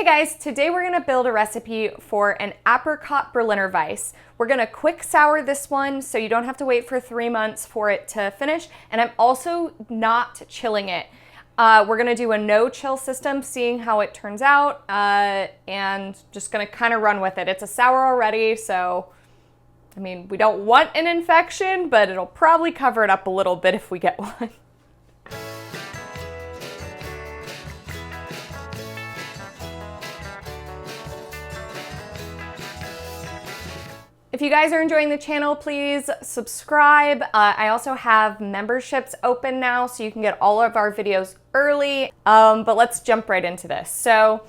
Hey guys, today we're gonna build a recipe for an Apricot Berliner Weisse. We're gonna quick sour this one so you don't have to wait for 3 months for it to finish, and I'm also not chilling it. We're gonna do a no chill system, seeing how it turns out, and just gonna kind of run with it. It's a sour already, so I mean, we don't want an infection, but it'll probably cover it up a little bit if we get one. If you guys are enjoying the channel, please subscribe. I also have memberships open now, so you can get all of our videos early. But let's jump right into this. So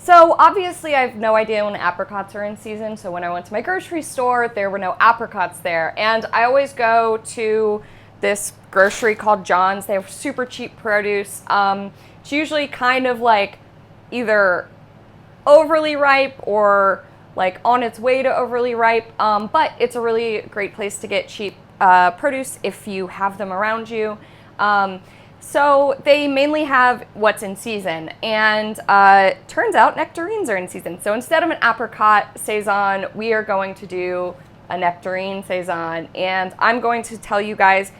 obviously I have no idea when apricots are in season. So when I went to my grocery store, there were no apricots there. And I always go to this grocery called John's. They have super cheap produce. It's usually kind of like either overly ripe or like on its way to overly ripe, but it's a really great place to get cheap produce if you have them around you. So they mainly have what's in season, and turns out nectarines are in season. So instead of an apricot saison, we are going to do a nectarine saison, and I'm going to tell you guys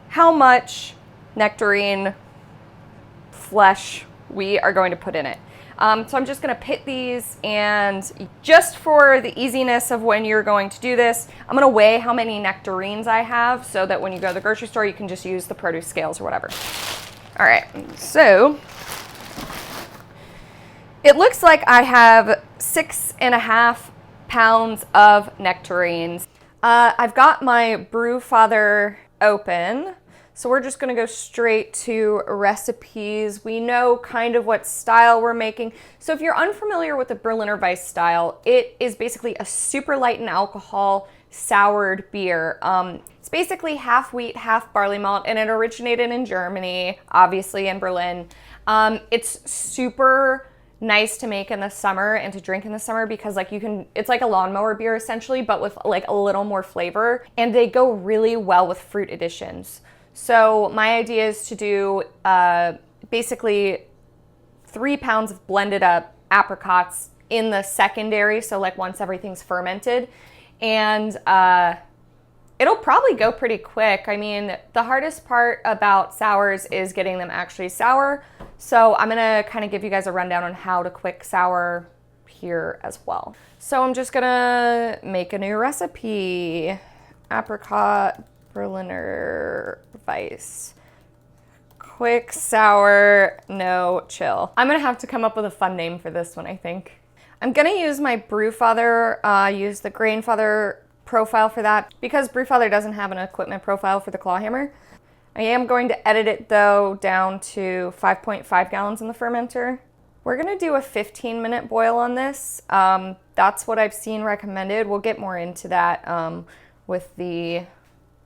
how much nectarine flesh we are going to put in it. So I'm just going to pit these, and just for the easiness of when you're going to do this, I'm going to weigh how many nectarines I have so that when you go to the grocery store, you can just use the produce scales or whatever. All right, so it looks like I have 6.5 pounds of nectarines. I've got my brew father open. So we're just gonna go straight to recipes. We know kind of what style we're making. So if you're unfamiliar with the Berliner Weisse style, it is basically a super light in alcohol soured beer. It's basically half wheat, half barley malt, and it originated in Germany, obviously in Berlin. It's super nice to make in the summer and to drink in the summer because like it's like a lawnmower beer essentially, but with like a little more flavor, and they go really well with fruit additions. So my idea is to do basically 3 pounds of blended up apricots in the secondary, so like once everything's fermented. And it'll probably go pretty quick. I mean, the hardest part about sours is getting them actually sour. So I'm gonna kind of give you guys a rundown on how to quick sour here as well. So I'm just gonna make a new recipe. Apricot Berliner Weisse. Quick sour, no chill. I'm gonna have to come up with a fun name for this one, I think. I'm gonna use my Brewfather, use the Grainfather profile for that because Brewfather doesn't have an equipment profile for the Clawhammer. I am going to edit it though down to 5.5 gallons in the fermenter. We're gonna do a 15-minute boil on this. That's what I've seen recommended. We'll get more into that with the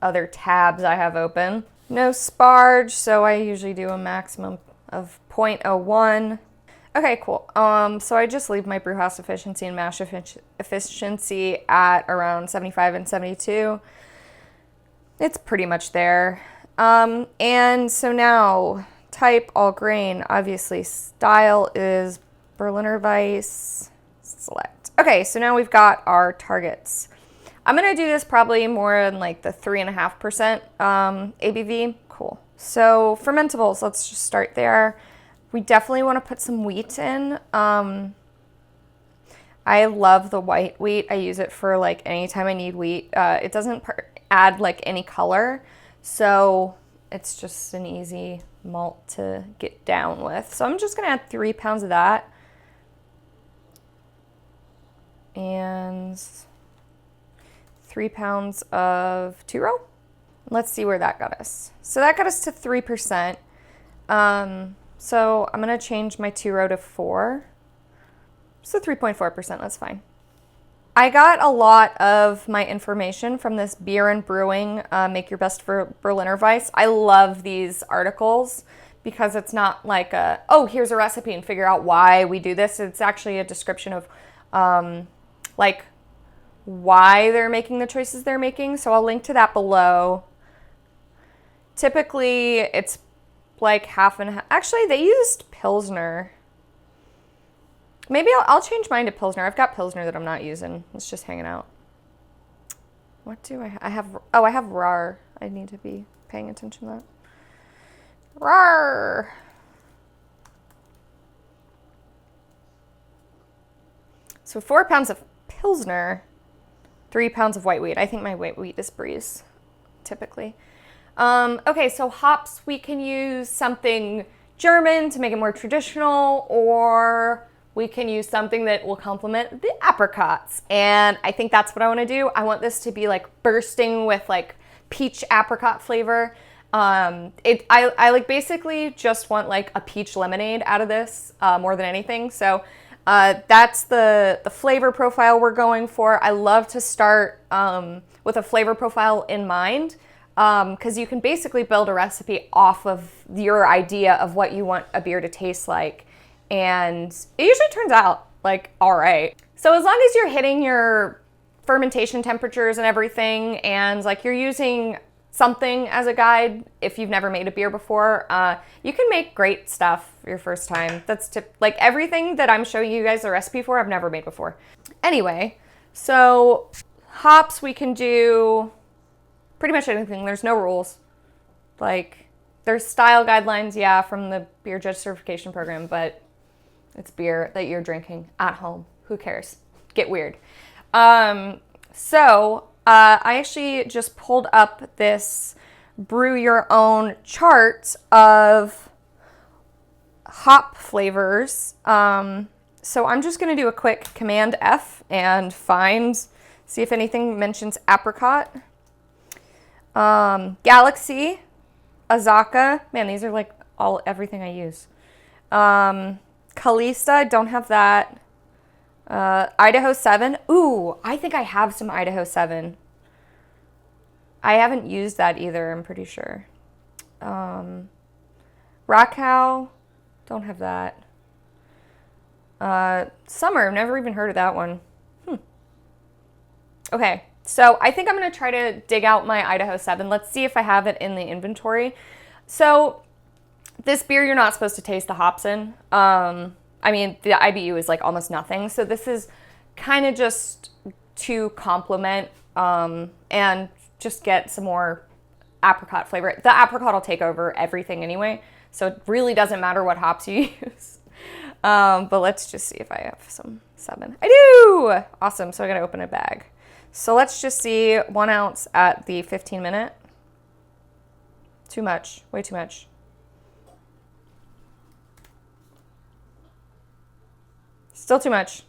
other tabs I have open. No sparge, so I usually do a maximum of 0.01. Okay, cool. So I just leave my brew house efficiency and mash efficiency at around 75 and 72. It's pretty much there. And so now, type all grain, obviously style is Berliner Weisse, select. Okay, so now we've got our targets. I'm gonna do this probably more in like the 3.5% ABV. Cool. So fermentables, let's just start there. We definitely want to put some wheat in. I love the white wheat. I use it for like anytime I need wheat. It doesn't add like any color, so it's just an easy malt to get down with. So I'm just gonna add 3 pounds of that. And 3 pounds of two-row. Let's see where that got us. So that got us to 3%. So I'm gonna change my two-row to 4. So 3.4%, that's fine. I got a lot of my information from this Beer and Brewing, Make Your Best for Berliner Weisse. I love these articles because it's not like oh, here's a recipe and figure out why we do this. It's actually a description of like why they're making the choices they're making. So I'll link to that below. Typically it's like half and half. Actually, they used Pilsner. Maybe I'll change mine to Pilsner. I've got Pilsner that I'm not using. It's just hanging out. What do I have? Oh, I have Rahr. I need to be paying attention to that. Rahr. So 4 pounds of Pilsner, 3 pounds of white wheat. I think my white wheat is Briess, typically. Okay, so hops, we can use something German to make it more traditional, or we can use something that will complement the apricots. And I think that's what I want to do. I want this to be like bursting with like peach apricot flavor. I like basically just want like a peach lemonade out of this more than anything. So that's the flavor profile we're going for. I love to start with a flavor profile in mind, because you can basically build a recipe off of your idea of what you want a beer to taste like. And it usually turns out like all right. So as long as you're hitting your fermentation temperatures and everything, and like you're using something as a guide, if you've never made a beer before, you can make great stuff your first time. That's like everything that I'm showing you guys the recipe for, I've never made before. Anyway, so hops, we can do pretty much anything. There's no rules. Like there's style guidelines, yeah, from the beer judge certification program, but it's beer that you're drinking at home. Who cares? Get weird. So I actually just pulled up this brew your own chart of hop flavors. So I'm just going to do a quick Command F and see if anything mentions apricot. Galaxy, Azacca. Man, these are like everything I use. Kalista, I don't have that. Idaho 7. Ooh, I think I have some Idaho 7. I haven't used that either, I'm pretty sure. Rakow, don't have that. Summer, I've never even heard of that one. Okay, so I think I'm going to try to dig out my Idaho 7. Let's see if I have it in the inventory. So this beer, you're not supposed to taste the hops in. I mean, the IBU is like almost nothing. So this is kind of just to complement and just get some more apricot flavor. The apricot will take over everything anyway. So it really doesn't matter what hops you use. But let's just see if I have some 7. I do! Awesome. So I got to open a bag. So let's just see 1 ounce at the 15-minute. Too much. Way too much. Still too much.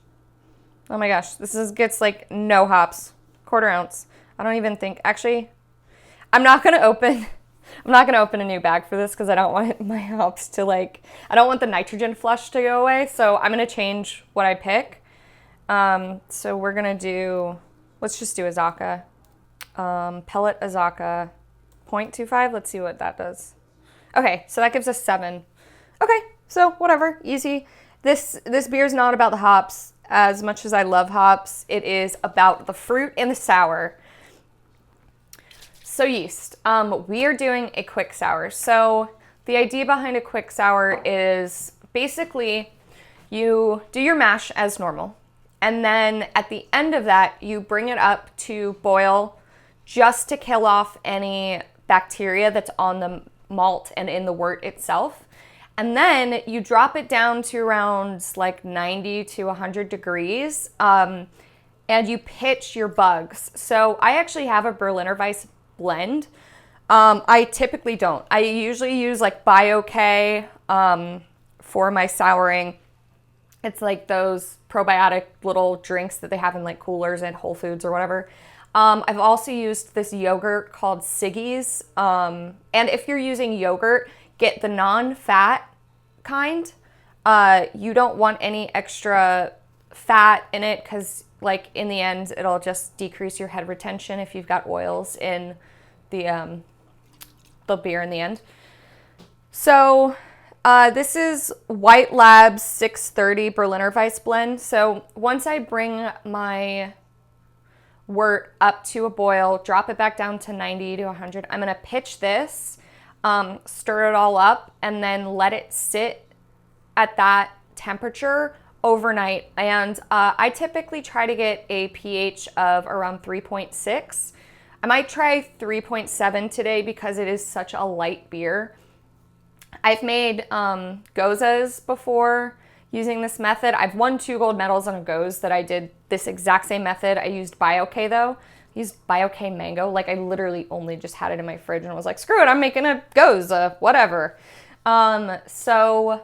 Oh my gosh, gets like no hops. 1/4 ounce. I don't even think, actually, I'm not gonna open a new bag for this because I don't want my hops to I don't want the nitrogen flush to go away. So I'm gonna change what I pick. So we're gonna let's just do Azacca. Pellet Azacca 0.25. Let's see what that does. Okay, so that gives us 7. Okay, so whatever, easy. This beer is not about the hops as much as I love hops. It is about the fruit and the sour. So yeast. We are doing a quick sour. So the idea behind a quick sour is basically you do your mash as normal. And then at the end of that, you bring it up to boil just to kill off any bacteria that's on the malt and in the wort itself. And then you drop it down to around like 90 to 100 degrees, and you pitch your bugs. So I actually have a Berliner Weisse blend. I typically don't. I usually use like BioK for my souring. It's like those probiotic little drinks that they have in like coolers at Whole Foods or whatever. I've also used this yogurt called Siggy's. And if you're using yogurt, get the non-fat kind. You don't want any extra fat in it because like in the end, it'll just decrease your head retention if you've got oils in the beer in the end. So this is White Lab's 630 Berliner Weisse blend. So once I bring my wort up to a boil, drop it back down to 90 to 100, I'm gonna pitch this, stir it all up, and then let it sit at that temperature overnight, and I typically try to get a pH of around 3.6. I might try 3.7 today because it is such a light beer. I've made gozas before using this method. I've won 2 gold medals on a goze that I did this exact same method. I used BioK though. I used BioK mango. Like, I literally only just had it in my fridge and was like, screw it, I'm making a goza, whatever. So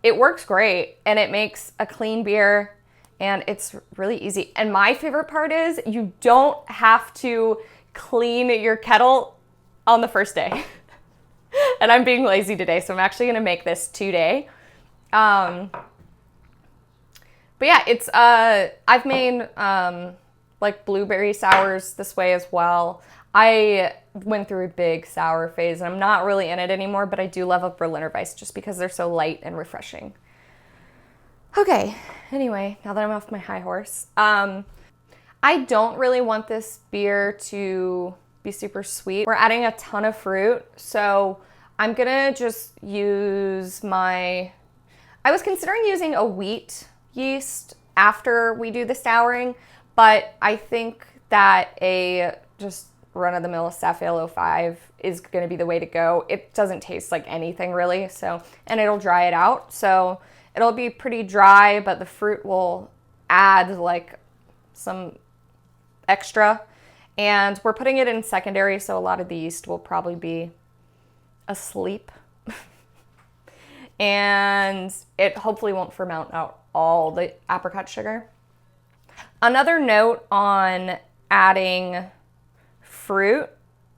it works great, and it makes a clean beer, and it's really easy. And my favorite part is you don't have to clean your kettle on the first day. And I'm being lazy today, so I'm actually gonna make this today. But yeah, it's I've made like blueberry sours this way as well. I went through a big sour phase, and I'm not really in it anymore, but I do love a Berliner Weisse just because they're so light and refreshing. Okay, anyway, now that I'm off my high horse, I don't really want this beer to be super sweet. We're adding a ton of fruit, so I'm gonna just use I was considering using a wheat yeast after we do the souring, but I think that a just run-of-the-mill Safale 05 is gonna be the way to go. It doesn't taste like anything really, so, and it'll dry it out. So it'll be pretty dry, but the fruit will add like some extra. And we're putting it in secondary, so a lot of the yeast will probably be asleep. And it hopefully won't ferment out all the apricot sugar. Another note on adding fruit,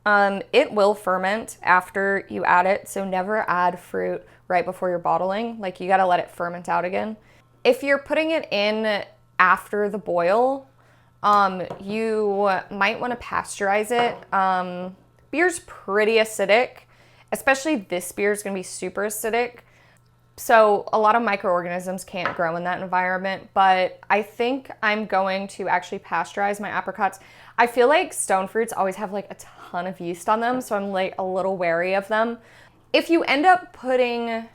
it will ferment after you add it, so never add fruit right before you're bottling. Like, you gotta let it ferment out again. If you're putting it in after the boil, you might want to pasteurize it. Beer's pretty acidic, especially this beer is going to be super acidic. So a lot of microorganisms can't grow in that environment, but I think I'm going to actually pasteurize my apricots. I feel like stone fruits always have like a ton of yeast on them, so I'm like a little wary of them. If you end up putting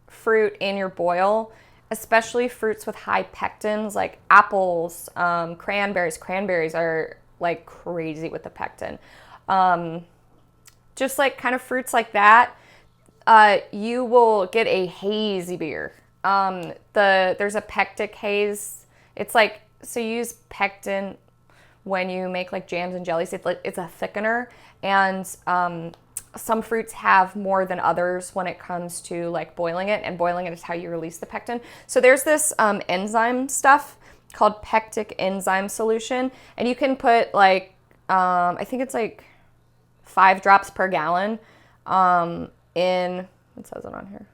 fruit in your boil, especially fruits with high pectins like apples, cranberries. Cranberries are like crazy with the pectin. Just like kind of fruits like that, you will get a hazy beer. There's a pectic haze. It's like, so you use pectin when you make like jams and jellies. It's a thickener, and some fruits have more than others when it comes to like boiling it, and boiling it is how you release the pectin. So there's this enzyme stuff called pectic enzyme solution, and you can put like, I think it's like 5 drops per gallon in, it says it on here.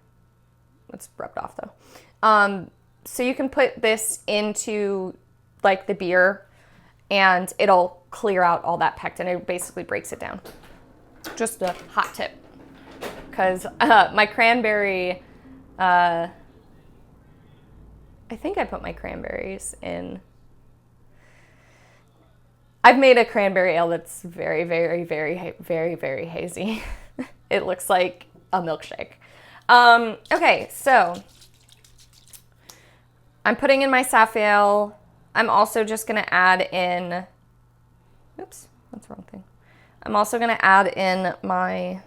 It's rubbed off though. So you can put this into like the beer, and it'll clear out all that pectin. It basically breaks it down. Just a hot tip, because my cranberry, I think I put my cranberries in. I've made a cranberry ale that's very, very, very, very, very hazy. It looks like a milkshake. Okay, so I'm putting in my Safale. I'm also just gonna add in, oops, that's the wrong thing. I'm also going to add in my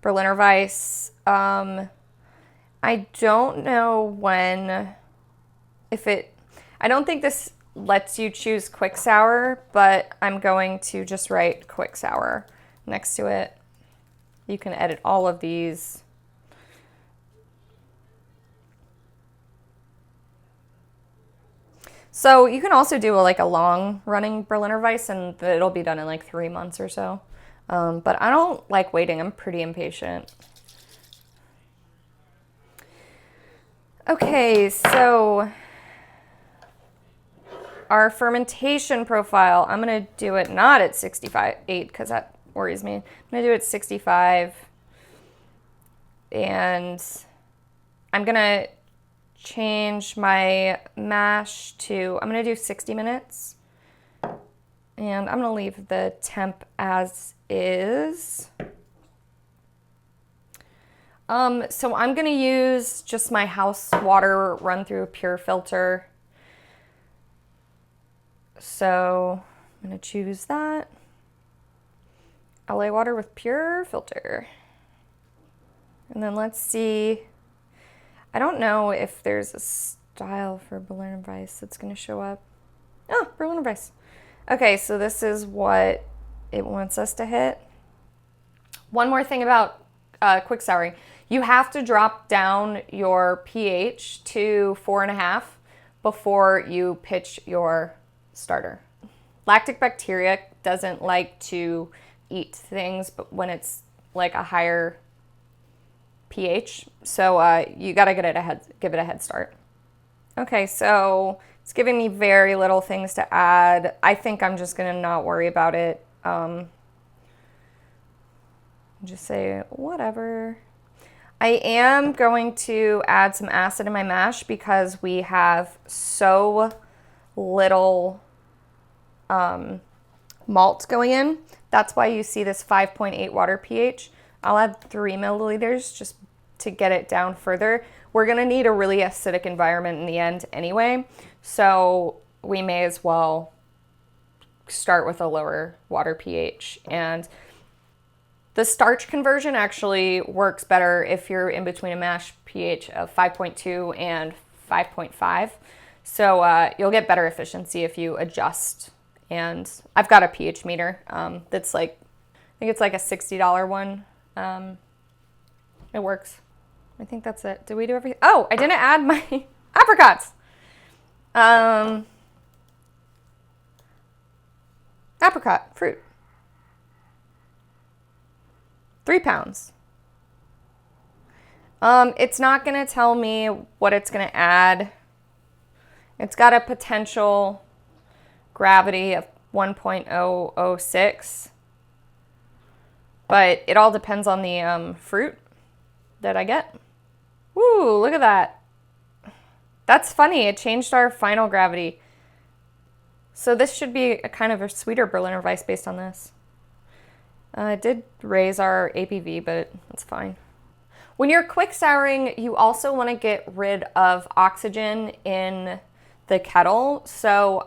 Berliner Weisse. I don't know when, I don't think this lets you choose quick sour, but I'm going to just write quick sour next to it. You can edit all of these. So you can also do like a long running Berliner Weisse, and it'll be done in like 3 months or so. But I don't like waiting. I'm pretty impatient. Okay, so our fermentation profile, I'm gonna do it not at 65.8 because that worries me. I'm gonna do it 65, and I'm gonna change my mash to, I'm gonna do 60 minutes, and I'm gonna leave the temp as is. So I'm gonna use just my house water run through a pure filter. So I'm gonna choose that. LA water with pure filter. And then let's see. I don't know if there's a style for Berliner Weisse that's gonna show up. Oh, Berliner Weisse. Okay, so this is what it wants us to hit. One more thing about quick souring. You have to drop down your pH to 4.5 before you pitch your starter. Lactic bacteria doesn't like to eat things, but when it's like a higher pH, so you gotta give it a head start. Okay, so it's giving me very little things to add. I think I'm just gonna not worry about it. Just say whatever. I am going to add some acid in my mash because we have so little malt going in. That's why you see this 5.8 water pH. I'll add 3 milliliters just to get it down further. We're gonna need a really acidic environment in the end anyway, so we may as well start with a lower water pH. And the starch conversion actually works better if you're in between a mash pH of 5.2 and 5.5. So you'll get better efficiency if you adjust. And I've got a pH meter that's like, I think it's like a $60 one. It works. I think that's it. Did we do everything? Oh, I didn't add my apricots. Apricot fruit. 3 pounds. It's not gonna tell me what it's gonna add. It's got a potential gravity of 1.006, but it all depends on the fruit that I get. Woo, look at that. That's funny, it changed our final gravity. So this should be a kind of a sweeter Berliner Weisse based on this. It did raise our ABV, but it's fine. When you're quick souring, you also want to get rid of oxygen in the kettle. So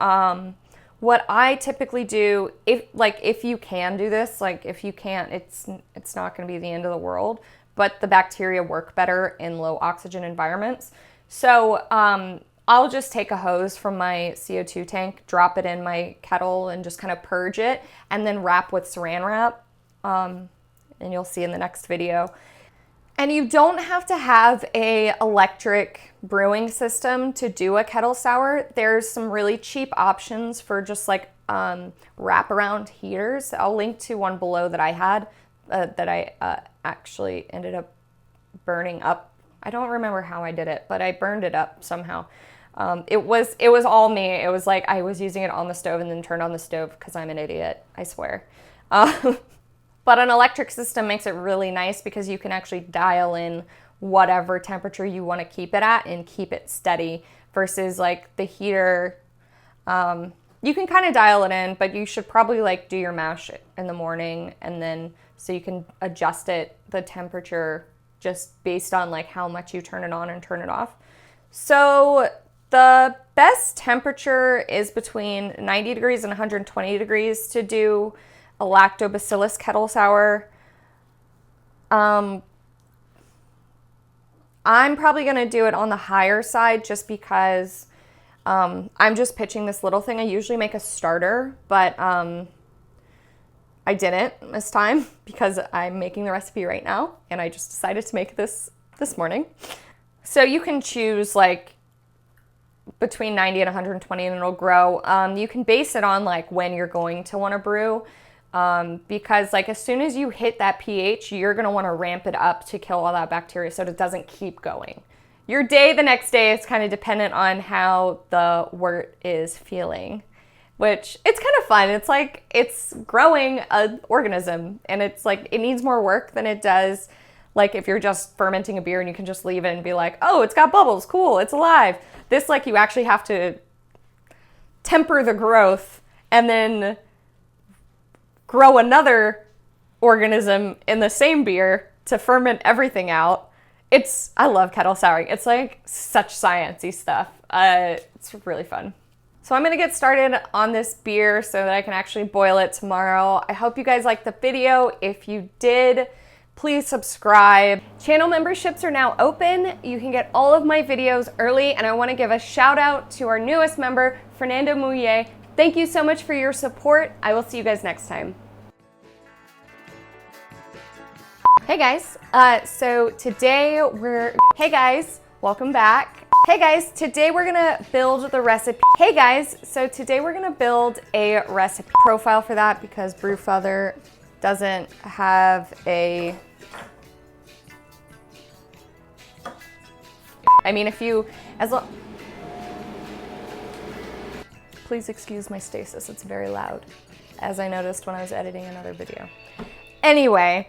what I typically do, if you can do this, like if you can't, it's not going to be the end of the world, but the bacteria work better in low oxygen environments. So I'll just take a hose from my CO2 tank, drop it in my kettle and just kind of purge it, and then wrap with saran wrap. And you'll see in the next video. And you don't have to have a electric brewing system to do a kettle sour. There's some really cheap options for just like wraparound heaters. I'll link to one below that I had that I actually ended up burning up. I don't remember how I did it, but I burned it up somehow. It was all me. It was like I was using it on the stove and then turned on the stove because I'm an idiot, I swear. But an electric system makes it really nice because you can actually dial in whatever temperature you want to keep it at and keep it steady versus like the heater. You can kind of dial it in, but you should probably like do your mash in the morning and then so you can adjust the temperature just based on like how much you turn it on and turn it off. So the best temperature is between 90 degrees and 120 degrees to do a lactobacillus kettle sour. I'm probably going to do it on the higher side just because I'm just pitching this little thing. I usually make a starter, but I didn't this time because I'm making the recipe right now and I just decided to make this morning. So you can choose like between 90 and 120 and it'll grow. You can base it on like when you're going to want to brew. Because like as soon as you hit that pH, you're going to want to ramp it up to kill all that bacteria so it doesn't keep going. Your day the next day is kind of dependent on how the wort is feeling, which it's kind of fun. It's like it's growing an organism and it's like it needs more work than it does like if you're just fermenting a beer and you can just leave it and be like, oh, it's got bubbles, cool, it's alive. This like you actually have to temper the growth and then grow another organism in the same beer to ferment everything out. I love kettle souring. It's like such sciencey stuff. It's really fun. So I'm gonna get started on this beer so that I can actually boil it tomorrow. I hope you guys liked the video. If you did, please subscribe. Channel memberships are now open. You can get all of my videos early, and I wanna give a shout out to our newest member, Fernando Mouillet. Thank you so much for your support. I will see you guys next time. Hey guys, hey guys, welcome back. Hey guys, today we're gonna build the recipe. Hey guys, so today we're gonna build a recipe profile for that because Brewfather doesn't have a, I mean, please excuse my stasis, it's very loud, as I noticed when I was editing another video. Anyway,